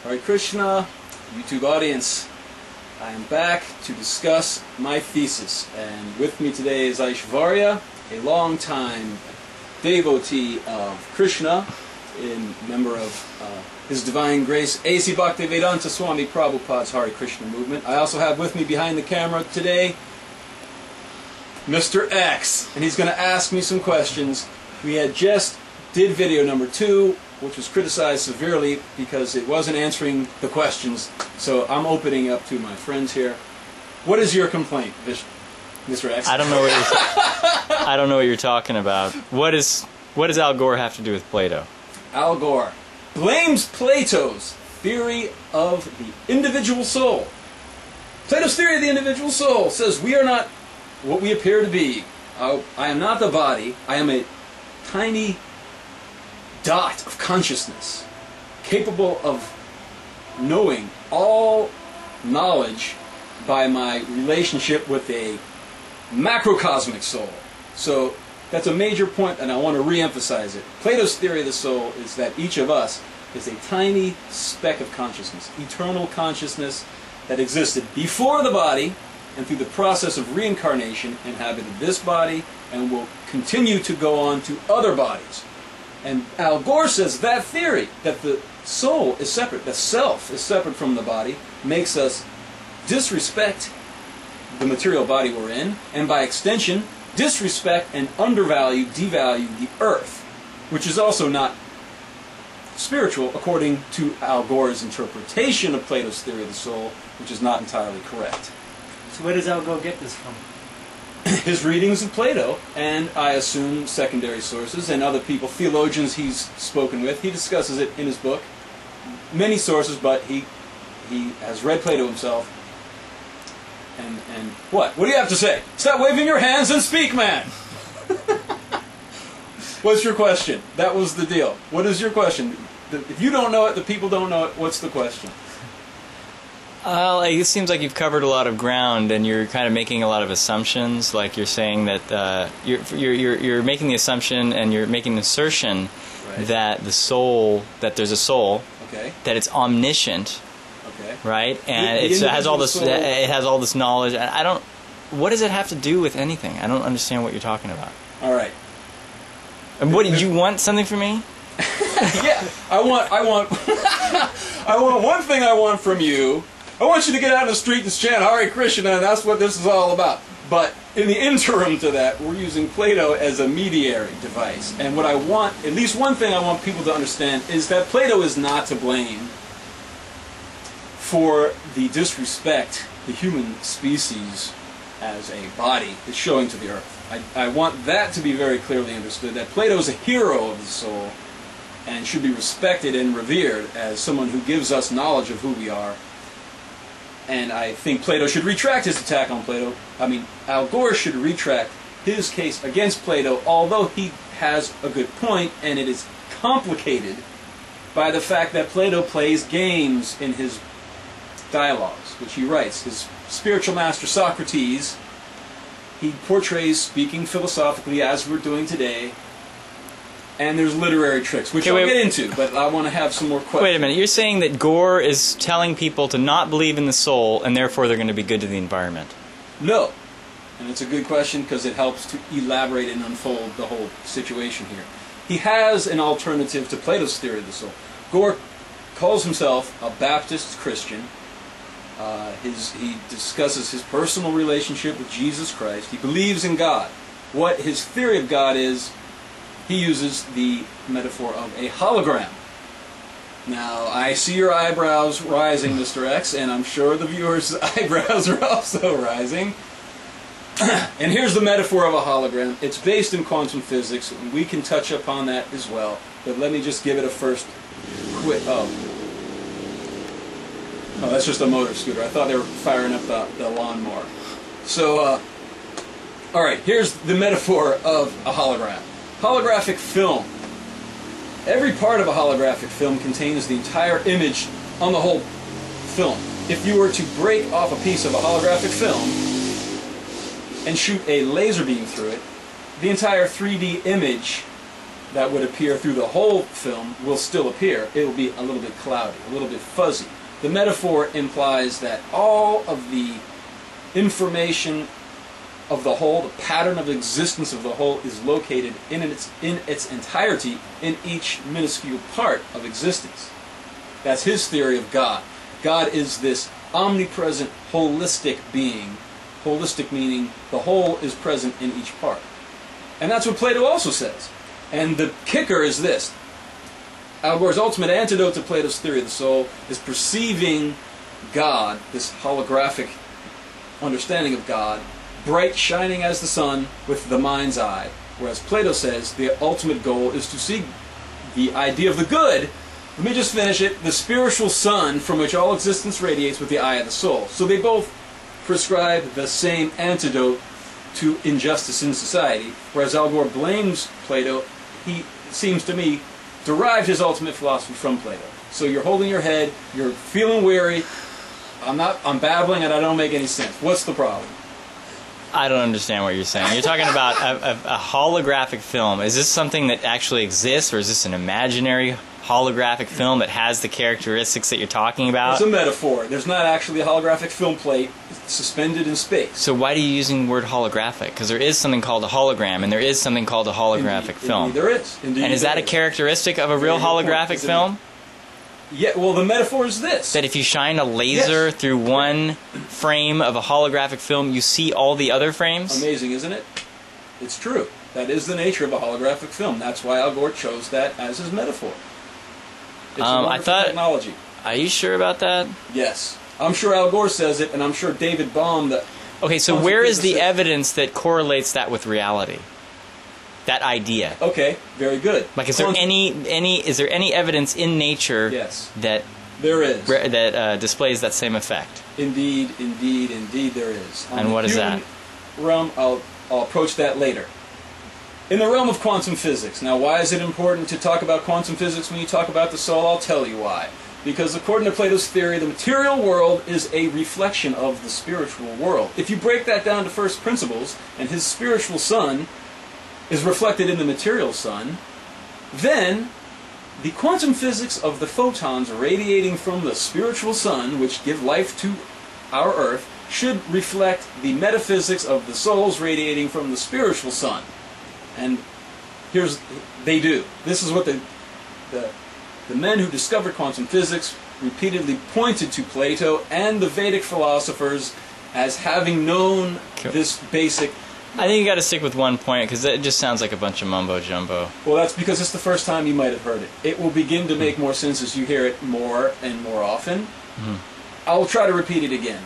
Hare Krishna, YouTube audience. I am back to discuss my thesis, and with me today is Aishvarya, a long-time devotee of Krishna, member of His Divine Grace A.C. Bhaktivedanta Swami Prabhupada's Hare Krishna movement. I also have with me behind the camera today Mr. X, and he's going to ask me some questions. We had just did video number 2, which was criticized severely because it wasn't answering the questions. So I'm opening up to my friends here. What is your complaint, Mr. X? I don't know what you're talking about. What does Al Gore have to do with Plato? Al Gore blames Plato's theory of the individual soul. Plato's theory of the individual soul says we are not what we appear to be. I am not the body. I am a tiny dot of consciousness, capable of knowing all knowledge by my relationship with a macrocosmic soul. So that's a major point, and I want to re-emphasize it. Plato's theory of the soul is that each of us is a tiny speck of consciousness, eternal consciousness that existed before the body, and through the process of reincarnation inhabited this body and will continue to go on to other bodies. And Al Gore says that theory, that the soul is separate, the self is separate from the body, makes us disrespect the material body we're in, and by extension, disrespect and undervalue, devalue the earth, which is also not spiritual according to Al Gore's interpretation of Plato's theory of the soul, which is not entirely correct. So where does Al Gore get this from? His readings of Plato, and I assume secondary sources and other people, theologians he's spoken with. He discusses it in his book. Many sources, but he has read Plato himself. And what? What do you have to say? Stop waving your hands and speak, man! What's your question? That was the deal. What is your question? If you don't know it, the people don't know it, what's the question? It seems like you've covered a lot of ground, and you're kind of making a lot of assumptions. Like you're saying that you're making the assumption, and you're making the assertion that the soul, that there's a soul, that it's omniscient, right, and it has all this, it has all this knowledge. And I don't. What does it have to do with anything? I don't understand what you're talking about. All right. And what did you want something from me? Yeah, I want I want one thing I want from you. I want you to get out in the street and chant Hare Krishna, and that's what this is all about. But in the interim to that, we're using Plato as a mediary device. And what I want, at least one thing I want people to understand, is that Plato is not to blame for the disrespect the human species as a body is showing to the earth. I want that to be very clearly understood, that Plato is a hero of the soul and should be respected and revered as someone who gives us knowledge of who we are. And I think Plato should retract his attack on Plato. I mean, Al Gore should retract his case against Plato, although he has a good point, and it is complicated by the fact that Plato plays games in his dialogues, which he writes. His spiritual master Socrates, he portrays speaking philosophically as we're doing today, and there's literary tricks, which I'll get into, but I want to have some more questions. Wait a minute, you're saying that Gore is telling people to not believe in the soul, and therefore they're going to be good to the environment? No. And it's a good question because it helps to elaborate and unfold the whole situation here. He has an alternative to Plato's theory of the soul. Gore calls himself a Baptist Christian. He discusses his personal relationship with Jesus Christ. He believes in God. What his theory of God is, he uses the metaphor of a hologram. Now, I see your eyebrows rising, Mr. X, and I'm sure the viewers' eyebrows are also rising. And here's the metaphor of a hologram. It's based in quantum physics, and we can touch upon that as well. But let me just give it a first quick... Oh, that's just a motor scooter. I thought they were firing up the lawnmower. So, alright, here's the metaphor of a hologram. Holographic film. Every part of a holographic film contains the entire image on the whole film. If you were to break off a piece of a holographic film and shoot a laser beam through it, the entire 3D image that would appear through the whole film will still appear. It will be a little bit cloudy, a little bit fuzzy. The metaphor implies that all of the information of the whole, the pattern of existence of the whole, is located in its entirety in each minuscule part of existence. That's his theory of God. God is this omnipresent, holistic being. Holistic meaning the whole is present in each part. And that's what Plato also says. And the kicker is this. Al Gore's ultimate antidote to Plato's theory of the soul is perceiving God, this holographic understanding of God, bright, shining as the sun with the mind's eye. Whereas Plato says the ultimate goal is to see the idea of the good. Let me just finish it. The spiritual sun from which all existence radiates with the eye of the soul. So they both prescribe the same antidote to injustice in society. Whereas Al Gore blames Plato, he seems to me derived his ultimate philosophy from Plato. So you're holding your head, you're feeling weary. I'm babbling and I don't make any sense. What's the problem? I don't understand what you're saying. You're talking about a holographic film. Is this something that actually exists, or is this an imaginary holographic film that has the characteristics that you're talking about? It's a metaphor. There's not actually a holographic film plate suspended in space. So why are you using the word holographic? Because there is something called a hologram, and there is something called a holographic film. Indeed there is. Indeed and is that a characteristic of a real holographic film? Yeah, well, the metaphor is this. That if you shine a laser through one frame of a holographic film, you see all the other frames? Amazing, isn't it? It's true. That is the nature of a holographic film. That's why Al Gore chose that as his metaphor. It's a wonderful technology. Are you sure about that? Yes. I'm sure Al Gore says it, and I'm sure David Baum... Okay, so where is the evidence that correlates that with reality? That idea. Okay, very good. Like, is there any evidence in nature that there is that displays that same effect? Indeed there is. And what is that? Realm, I'll approach that later. In the realm of quantum physics. Now, why is it important to talk about quantum physics when you talk about the soul? I'll tell you why. Because according to Plato's theory, the material world is a reflection of the spiritual world. If you break that down to first principles, and his spiritual sun is reflected in the material sun, then the quantum physics of the photons radiating from the spiritual sun, which give life to our earth, should reflect the metaphysics of the souls radiating from the spiritual sun. And they do. This is what the men who discovered quantum physics repeatedly pointed to Plato and the Vedic philosophers as having known this basic... I think you got to stick with one point, because it just sounds like a bunch of mumbo-jumbo. Well, that's because it's the first time you might have heard it. It will begin to make more sense as you hear it more and more often. I'll try to repeat it again.